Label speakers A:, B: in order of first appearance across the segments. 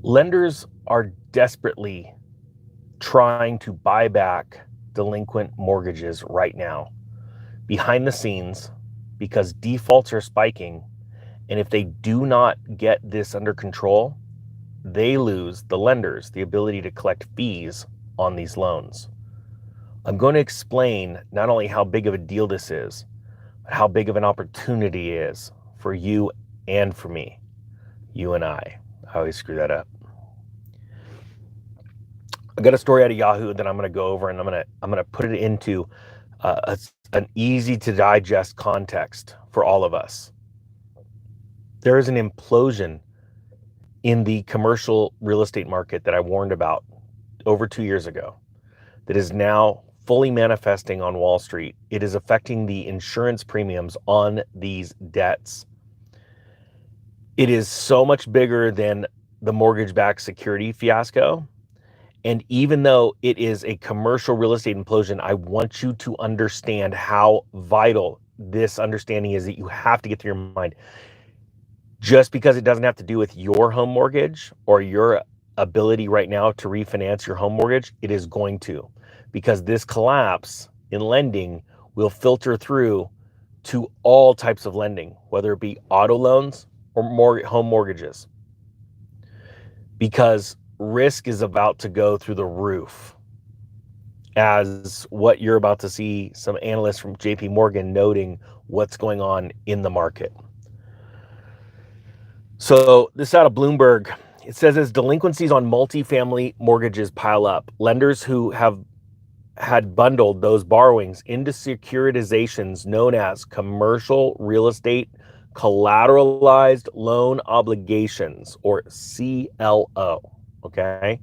A: Lenders are desperately trying to buy back delinquent mortgages right now, behind the scenes, because defaults are spiking. And if they do not get this under control, they lose, the lenders, the ability to collect fees on these loans. I'm going to explain not only how big of a deal this is, but how big of an opportunity it is for you and for me. You and I always screw that up. I got a story out of Yahoo that I'm going to go over, and I'm going to put it into an easy to digest context for all of us. There is an implosion in the commercial real estate market that I warned about over 2 years ago that is now fully manifesting on Wall Street. It is affecting the insurance premiums on these debts. It is so much bigger than the mortgage-backed security fiasco. And even though it is a commercial real estate implosion, I want you to understand how vital this understanding is, that you have to get through your mind. Just because it doesn't have to do with your home mortgage or your ability right now to refinance your home mortgage, it is going to. Because this collapse in lending will filter through to all types of lending, whether it be auto loans or home mortgages. Because risk is about to go through the roof, as what you're about to see some analysts from JP Morgan noting what's going on in the market. So this out of Bloomberg, it says, as delinquencies on multifamily mortgages pile up, lenders who have had bundled those borrowings into securitizations known as commercial real estate collateralized loan obligations, or CLO, okay,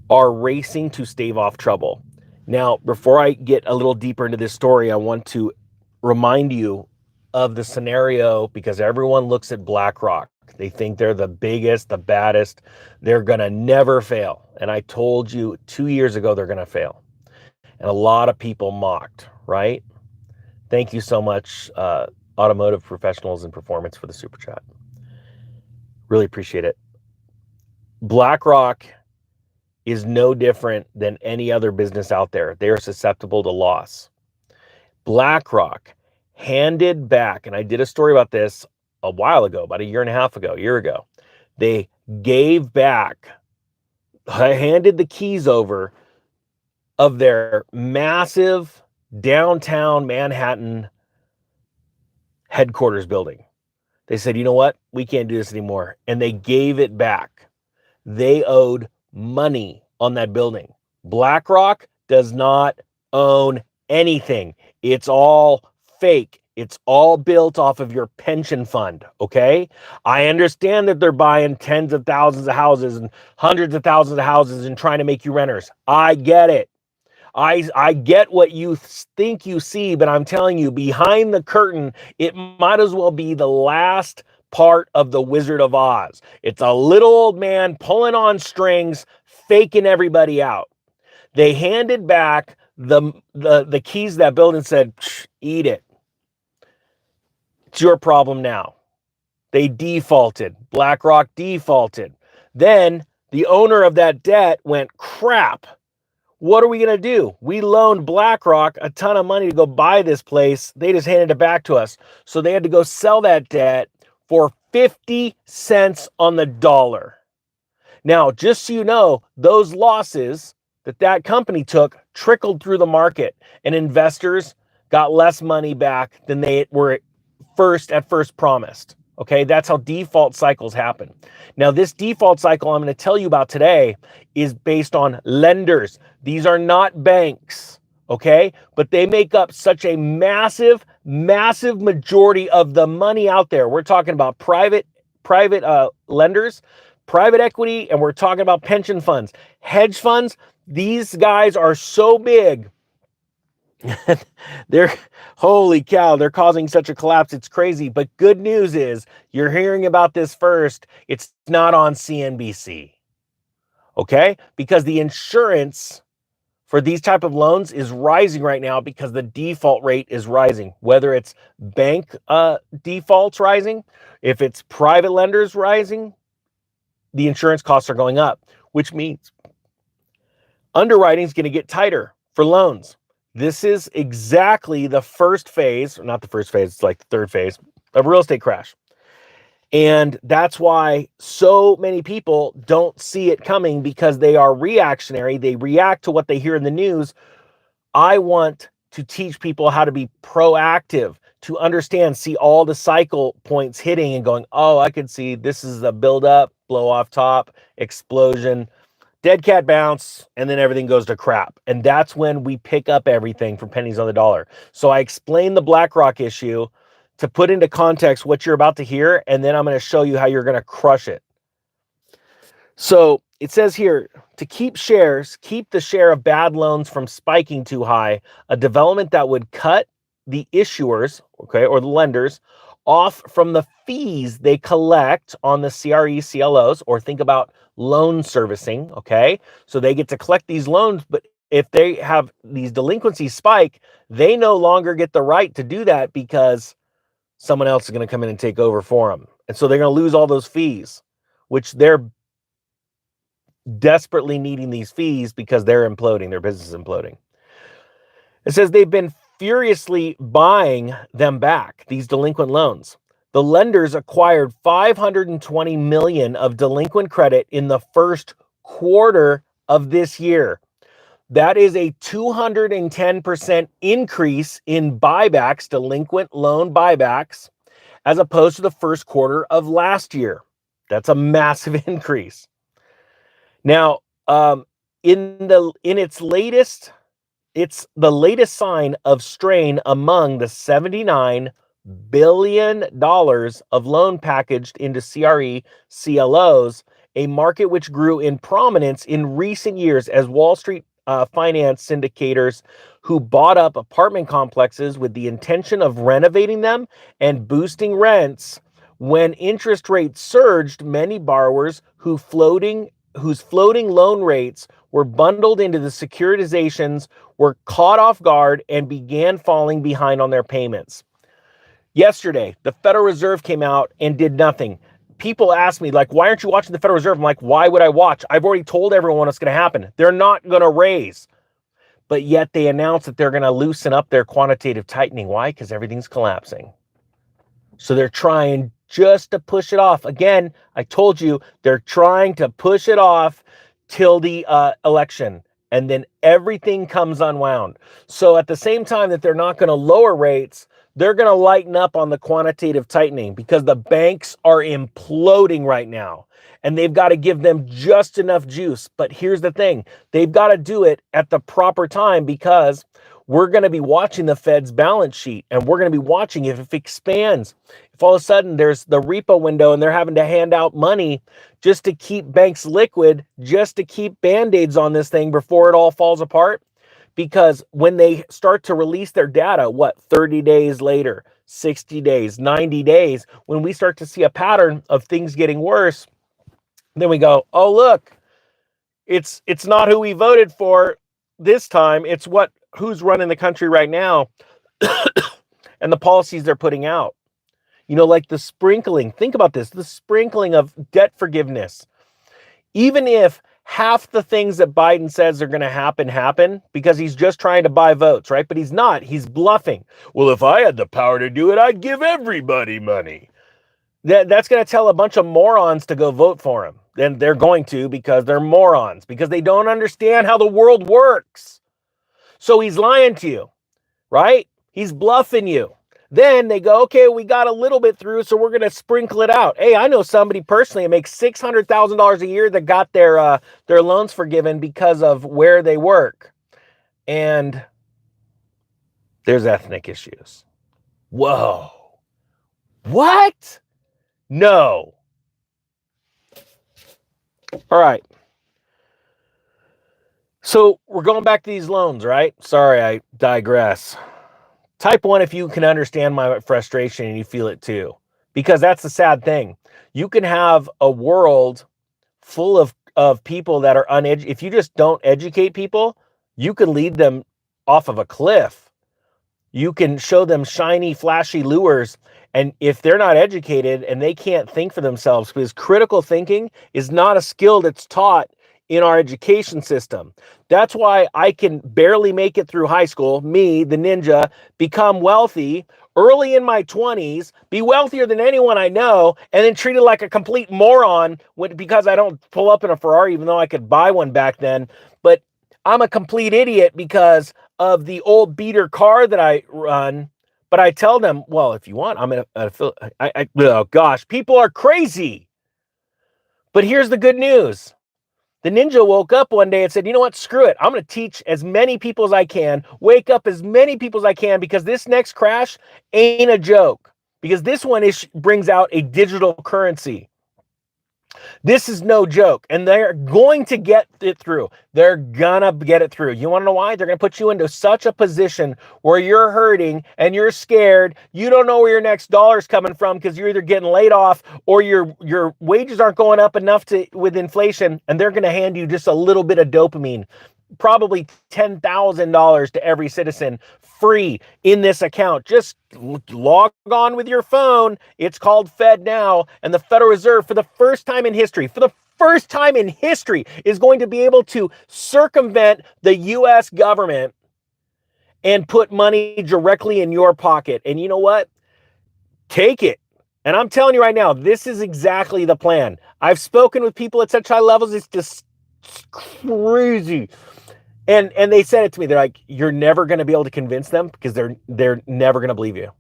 A: are racing to stave off trouble. Now, before I get a little deeper into this story, I want to remind you of the scenario, because everyone looks at BlackRock. They think they're the biggest, the baddest. They're going to never fail. And I told you 2 years ago they're going to fail. And a lot of people mocked, right? Thank you so much, Automotive Professionals and Performance, for the super chat. Really appreciate it. BlackRock is no different than any other business out there. They are susceptible to loss. BlackRock handed back, and I did a story about this a while ago, about a year ago. They gave back, handed the keys over of their massive downtown Manhattan headquarters building. They said, you know what? We can't do this anymore. And they gave it back. They owed money on that building. BlackRock does not own anything. It's all fake. It's all built off of your pension fund, okay? I understand that they're buying tens of thousands of houses and hundreds of thousands of houses and trying to make you renters. I get it. I get what you think you see, but I'm telling you, behind the curtain, it might as well be the last part of the Wizard of Oz. It's a little old man pulling on strings, faking everybody out. They handed back the keys to that building and said, eat it. It's your problem now. They defaulted. BlackRock defaulted. Then the owner of that debt went, crap. What are we going to do? We loaned BlackRock a ton of money to go buy this place. They just handed it back to us. So they had to go sell that debt for 50 cents on the dollar. Now, just so you know, those losses that company took trickled through the market, and investors got less money back than they were at first promised. Okay, that's how default cycles happen. Now, this default cycle I'm going to tell you about today is based on lenders. These are not banks, okay? But they make up such a massive majority of the money out there. We're talking about private lenders, private equity, and we're talking about pension funds, hedge funds. These guys are so big. They're, holy cow, they're causing such a collapse. It's crazy. But good news is you're hearing about this first. It's not on CNBC. Okay? Because the insurance for these type of loans is rising right now because the default rate is rising. Whether it's bank defaults rising, if it's private lenders rising, the insurance costs are going up, which means underwriting is going to get tighter for loans. This is exactly the first phase, not the first phase, it's like the third phase of real estate crash. And that's why so many people don't see it coming, because they are reactionary. They react to what they hear in the news. I want to teach people how to be proactive, to understand, see all the cycle points hitting and going, oh, I can see this is a build up, blow off top, explosion, dead cat bounce, and then everything goes to crap. And that's when we pick up everything for pennies on the dollar. So I explained the BlackRock issue to put into context what you're about to hear, and then I'm going to show you how you're going to crush it. So it says here, to keep the share of bad loans from spiking too high, a development that would cut the issuers, okay, or the lenders, off from the fees they collect on the CRE CLOs, or think about loan servicing, okay? So they get to collect these loans, but if they have these delinquencies spike, they no longer get the right to do that, because someone else is going to come in and take over for them. And so they're going to lose all those fees, which they're desperately needing these fees because they're imploding, their business is imploding. It says they've been furiously buying them back, these delinquent loans. The lenders acquired $520 million of delinquent credit in the first quarter of this year. That is a 210% increase in buybacks, delinquent loan buybacks, as opposed to the first quarter of last year. That's a massive increase. Now, it's the latest sign of strain among the $79 billion of loan packaged into CRE CLOs, a market which grew in prominence in recent years as Wall Street finance syndicators who bought up apartment complexes with the intention of renovating them and boosting rents. When interest rates surged, many borrowers whose floating loan rates were bundled into the securitizations were caught off guard and began falling behind on their payments. Yesterday, the Federal Reserve came out and did nothing. People ask me, like, why aren't you watching the Federal Reserve? I'm like, why would I watch? I've already told everyone what's going to happen. They're not going to raise. But yet they announced that they're going to loosen up their quantitative tightening. Why? Because everything's collapsing. So they're trying just to push it off. Again, I told you, they're trying to push it off till the election. And then everything comes unwound. So at the same time that they're not going to lower rates, they're going to lighten up on the quantitative tightening, because the banks are imploding right now. And they've got to give them just enough juice. But here's the thing. They've got to do it at the proper time, because we're going to be watching the Fed's balance sheet, and we're going to be watching if it expands. If all of a sudden there's the repo window and they're having to hand out money just to keep banks liquid, just to keep Band-Aids on this thing before it all falls apart. Because when they start to release their data, 30 days later, 60 days, 90 days, when we start to see a pattern of things getting worse, then we go, oh, look, it's not who we voted for this time. It's who's running the country right now and the policies they're putting out. You know, like the sprinkling. Think about this, the sprinkling of debt forgiveness. Even if half the things that Biden says are going to happen, because he's just trying to buy votes, right? But he's not. He's bluffing. Well, if I had the power to do it, I'd give everybody money. That's going to tell a bunch of morons to go vote for him. And they're going to, because they're morons, because they don't understand how the world works. So he's lying to you, right? He's bluffing you. Then they go, okay, we got a little bit through, so we're going to sprinkle it out. Hey, I know somebody personally that makes $600,000 a year that got their loans forgiven because of where they work. And there's ethnic issues. Whoa. What? No. All right. So we're going back to these loans, right? Sorry, I digress. Type 1 if you can understand my frustration and you feel it too. Because that's the sad thing. You can have a world full of people that are uneducated. If you just don't educate people, you can lead them off of a cliff. You can show them shiny, flashy lures, And if they're not educated and they can't think for themselves, because critical thinking is not a skill that's taught in our education system. That's why I can barely make it through high school, me, the ninja, become wealthy early in my 20s, be wealthier than anyone I know, and then treated like a complete moron because I don't pull up in a Ferrari, even though I could buy one back then. But I'm a complete idiot because of the old beater car that I run. But I tell them, well, if you want, oh gosh, people are crazy. But here's the good news. The ninja woke up one day and said, you know what, screw it. I'm going to teach as many people as I can, wake up as many people as I can, because this next crash ain't a joke. Because this one brings out a digital currency. This is no joke, and they're going to get it through. They're gonna get it through. You want to know why? They're gonna put you into such a position where you're hurting and you're scared. You don't know where your next dollar's coming from because you're either getting laid off or your wages aren't going up enough with inflation, and they're gonna hand you just a little bit of dopamine. Probably $10,000 to every citizen free in this account. Just log on with your phone. It's called Fed Now, and the Federal Reserve, for the first time in history, is going to be able to circumvent the U.S. government and put money directly in your pocket. And you know what? Take it. And I'm telling you right now, this is exactly the plan. I've spoken with people at such high levels. It's just crazy. And they said it to me. They're like, you're never going to be able to convince them because they're never going to believe you.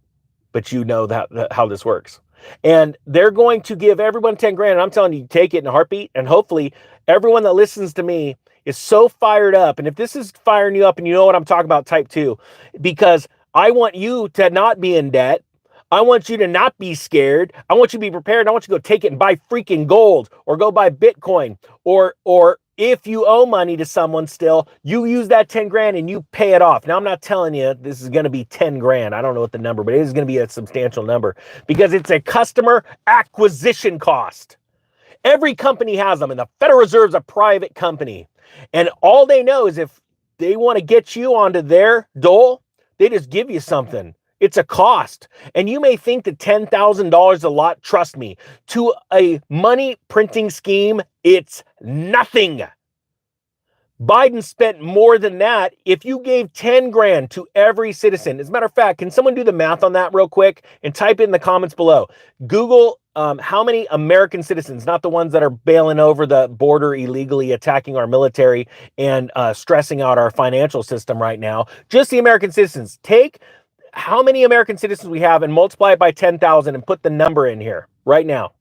A: But you know how this works. And they're going to give everyone 10 grand. And I'm telling you, take it in a heartbeat. And hopefully everyone that listens to me is so fired up. And if this is firing you up and you know what I'm talking about, type 2, because I want you to not be in debt. I want you to not be scared. I want you to be prepared. I want you to go take it and buy freaking gold, or go buy Bitcoin, or if you owe money to someone still, you use that 10 grand and you pay it off. Now, I'm not telling you this is going to be 10 grand. I don't know what the number, but it is going to be a substantial number because it's a customer acquisition cost. Every company has them, and the Federal Reserve's a private company. And all they know is if they want to get you onto their dole, they just give you something. It's a cost. And you may think that $10,000 is a lot. Trust me, to a money printing scheme, it's nothing. Biden spent more than that. If you gave 10 grand to every citizen, as a matter of fact, can someone do the math on that real quick and type it in the comments below? Google how many American citizens, not the ones that are bailing over the border illegally, attacking our military and stressing out our financial system right now, just the American citizens. Take how many American citizens we have and multiply it by 10,000 and put the number in here right now.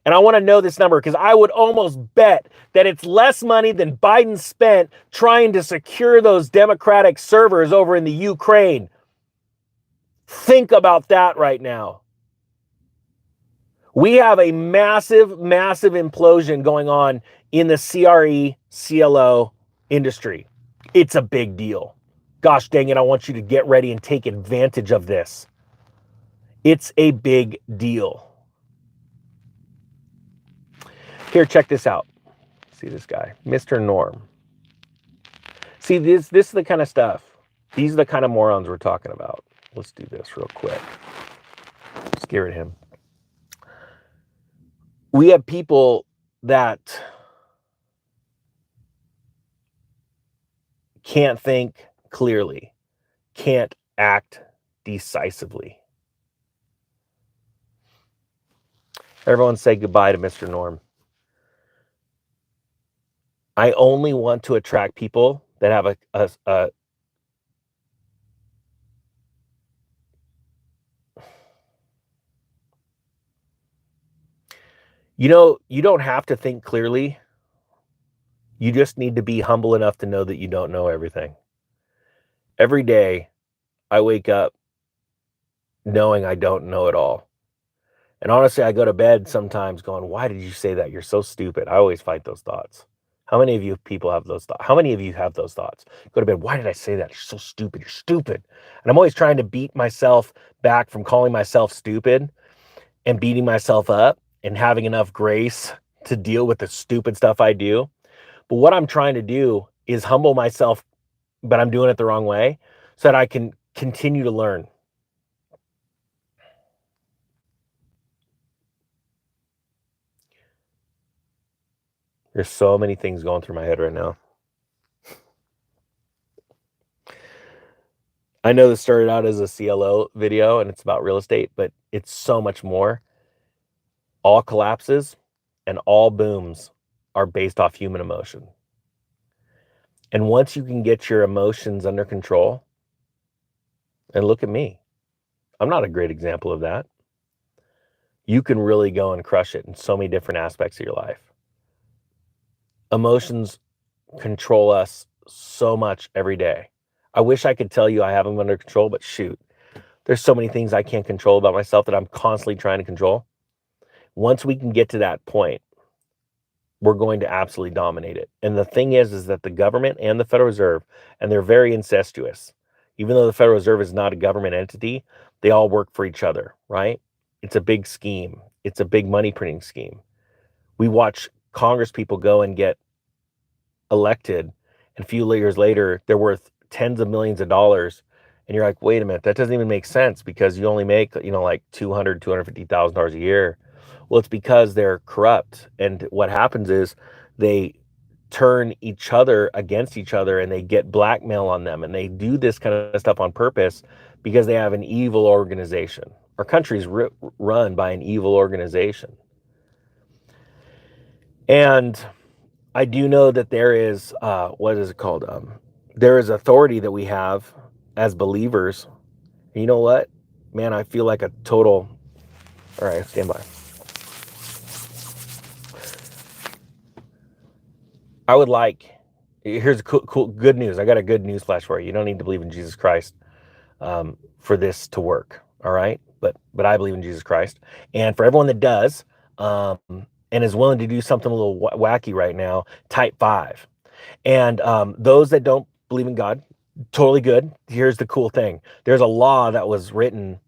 A: And I want to know this number because I would almost bet that it's less money than Biden spent trying to secure those Democratic servers over in the Ukraine. Think about that right now. We have a massive, massive implosion going on in the CRE, CLO industry. It's a big deal. Gosh dang it, I want you to get ready and take advantage of this. It's a big deal. Here, check this out. See this guy, Mr. Norm. See, this is the kind of stuff. These are the kind of morons we're talking about. Let's do this real quick. Scare at him. We have people that can't think clearly, can't act decisively. Everyone say goodbye to Mr. Norm. I only want to attract people that have a you don't have to think clearly. You just need to be humble enough to know that you don't know everything. Every day, I wake up knowing I don't know it all. And honestly, I go to bed sometimes going, why did you say that? You're so stupid. I always fight those thoughts. How many of you people have those thoughts? How many of you have those thoughts? Go to bed, why did I say that? You're so stupid. You're stupid. And I'm always trying to beat myself back from calling myself stupid and beating myself up and having enough grace to deal with the stupid stuff I do. But what I'm trying to do is humble myself, but I'm doing it the wrong way so that I can continue to learn. There's so many things going through my head right now. I know this started out as a CLO video and it's about real estate, but it's so much more. All collapses and all booms are based off human emotion. And once you can get your emotions under control, and look at me, I'm not a great example of that. You can really go and crush it in so many different aspects of your life. Emotions control us so much every day. I wish I could tell you I have them under control, but shoot, there's so many things I can't control about myself that I'm constantly trying to control. Once we can get to that point, we're going to absolutely dominate it. And the thing is that the government and the Federal Reserve, and they're very incestuous. Even though the Federal Reserve is not a government entity, they all work for each other, right? It's a big scheme. It's a big money printing scheme. We watch Congress people go and get elected, and a few years later, they're worth tens of millions of dollars. And you're like, wait a minute, that doesn't even make sense because you only make, like $250,000 a year. Well, it's because they're corrupt. And what happens is they turn each other against each other and they get blackmail on them. And they do this kind of stuff on purpose because they have an evil organization. Our country's run by an evil organization. And I do know that there is, what is it called? There is authority that we have as believers. And you know what? Man, I feel like a total. All right, stand by. I would like. Here's cool good news. I got a good news flash for you. You don't need to believe in Jesus Christ for this to work. All right, but I believe in Jesus Christ, and for everyone that does and is willing to do something a little wacky right now, type 5. And those that don't believe in God, totally good. Here's the cool thing. There's a law that was written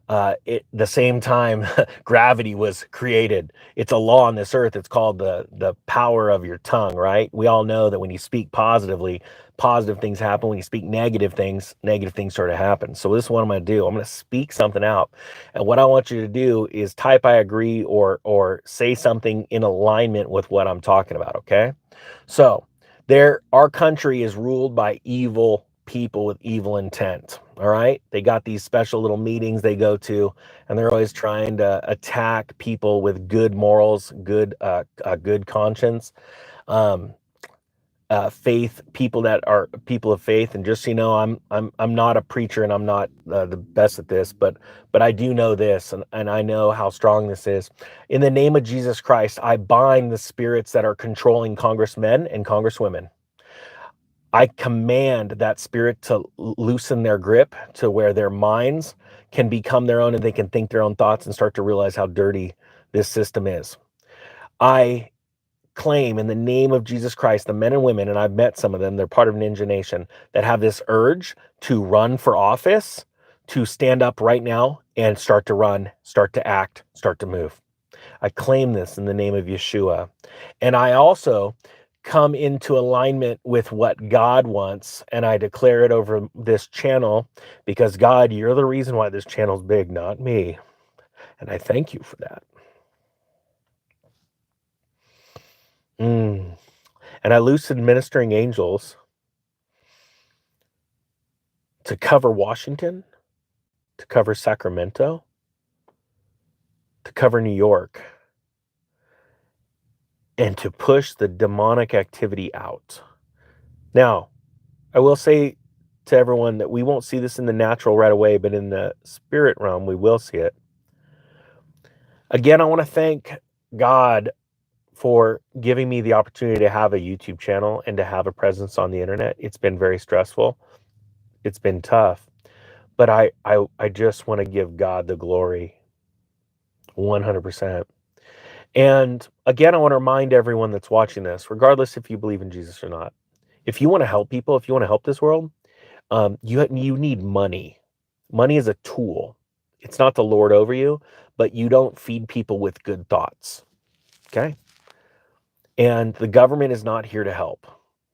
A: the same time gravity was created. It's a law on this earth. It's called the power of your tongue, right? We all know that when you speak positively, positive things happen. When you speak negative things sort of happen. So this is what I'm going to do. I'm going to speak something out. And what I want you to do is type I agree or say something in alignment with what I'm talking about, okay? So our country is ruled by evil people with evil intent. All right. They got these special little meetings they go to, and they're always trying to attack people with good morals, good conscience, faith, people that are people of faith. And just so you know, I'm not a preacher and I'm not the best at this, but I do know this, and I know how strong this is. In the name of Jesus Christ, I bind the spirits that are controlling congressmen and congresswomen. I command that spirit to loosen their grip to where their minds can become their own and they can think their own thoughts and start to realize how dirty this system is. I claim in the name of Jesus Christ, the men and women, and I've met some of them, they're part of Ninja Nation, that have this urge to run for office, to stand up right now and start to run, start to act, start to move. I claim this in the name of Yeshua. And I also come into alignment with what God wants, and I declare it over this channel because God, you're the reason why this channel's big, not me. And I thank you for that. And I loose administering angels to cover Washington, to cover Sacramento, to cover New York, and to push the demonic activity out. Now, I will say to everyone that we won't see this in the natural right away, but in the spirit realm, we will see it. Again, I want to thank God for giving me the opportunity to have a YouTube channel and to have a presence on the internet. It's been very stressful. It's been tough, but I just want to give God the glory 100%. And again, I want to remind everyone that's watching this, regardless if you believe in Jesus or not, if you want to help people, if you want to help this world, you need money. Money is a tool. It's not the Lord over you, but you don't feed people with good thoughts. Okay? And the government is not here to help.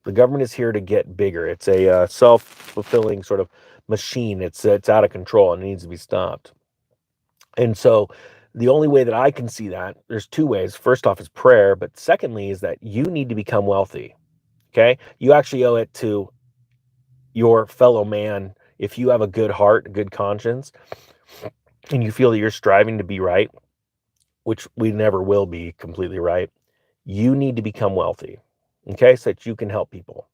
A: The government is here to get bigger. It's a self-fulfilling sort of machine. It's out of control and it needs to be stopped. And so The only way that I can see that, there's two ways. First off is prayer, but secondly is that you need to become wealthy. Okay? You actually owe it to your fellow man. If you have a good heart, a good conscience, and you feel that you're striving to be right, which we never will be completely right, you need to become wealthy. Okay? So that you can help people.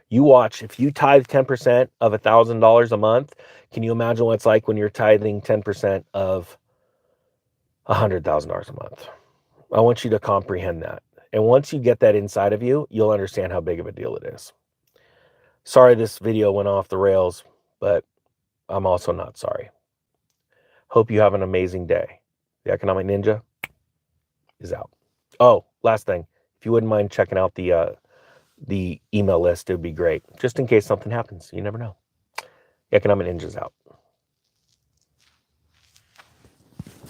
A: You watch, if you tithe 10% of $1,000 a month, can you imagine what it's like when you're tithing 10% of $100,000 a month? I want you to comprehend that. And once you get that inside of you, you'll understand how big of a deal it is. Sorry this video went off the rails, but I'm also not sorry. Hope you have an amazing day. The Economic Ninja is out. Oh, last thing. If you wouldn't mind checking out the email list, it would be great. Just in case something happens. You never know. The Economic Ninja is out.